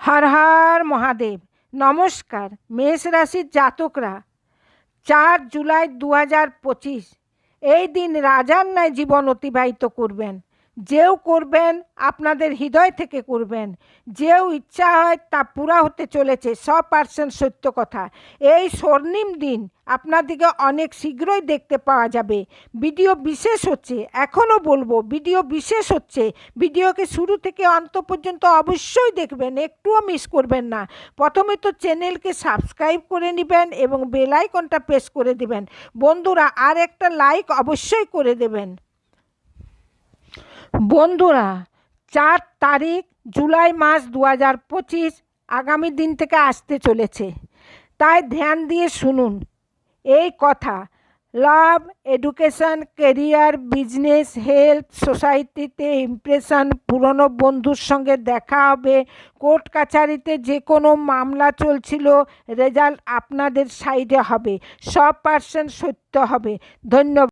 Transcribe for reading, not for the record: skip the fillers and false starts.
হর হর মহাদেব। নমস্কার মেষ রাশির জাতকরা, 4 জুলাই 2025 এই দিন রাজার ন্যায় জীবন অতিবাহিত করবেন। যেও করবেন আপনাদের হৃদয় থেকে করবেন, যেও ইচ্ছা হয় তা পুরা হতে চলেছে, 100% সত্য কথা। এই স্বর্ণিম দিন আপনাদেরকে অনেক শীঘ্রই দেখতে পাওয়া যাবে। ভিডিও বিশেষ হচ্ছে, এখনও বলবো ভিডিও বিশেষ হচ্ছে। ভিডিওকে শুরু থেকে অন্ত পর্যন্ত অবশ্যই দেখবেন, একটুও মিস করবেন না। প্রথমে তো চ্যানেলকে সাবস্ক্রাইব করে নেবেন এবং বেল আইকনটা প্রেস করে দেবেন। বন্ধুরা আর একটা লাইক অবশ্যই করে দেবেন। বন্ধুরা 4 তারিখ জুলাই মাস 2025 আগামী দিন থেকে আসতে চলেছে, তাই ধ্যান দিয়ে শুনুন এই কথা। লাভ, এডুকেশন, কেরিয়ার, বিজনেস, হেলথ, সোসাইটিতে ইমপ্রেশন, পুরনো বন্ধুর সঙ্গে দেখা হবে, কোর্ট কাছারিতে যে কোনো মামলা চলছিল, রেজাল্ট আপনাদের সাইডে হবে, 100% সত্য হবে। ধন্যবাদ।